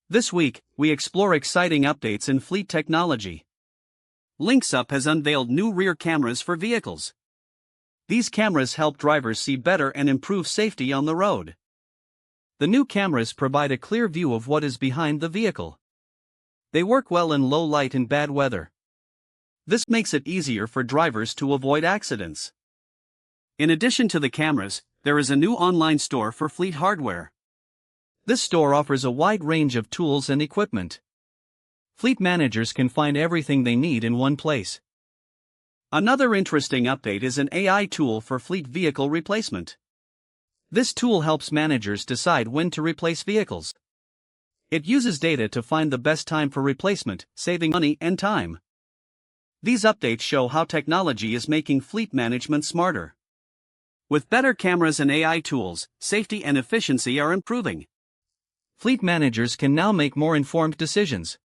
This week, we explore exciting updates in fleet technology. Linxup has unveiled new rear cameras for vehicles. These cameras help drivers see better and improve safety on the road. The new cameras provide a clear view of what is behind the vehicle. They work well in low light and bad weather. This makes it easier for drivers to avoid accidents. In addition to the cameras, there is a new online store for fleet hardware. This store offers a wide range of tools and equipment. Fleet managers can find everything they need in one place. Another interesting update is an AI tool for fleet vehicle replacement. This tool helps managers decide when to replace vehicles. It uses data to find the best time for replacement, saving money and time. These updates show how technology is making fleet management smarter. With better cameras and AI tools, safety and efficiency are improving. Fleet managers can now make more informed decisions.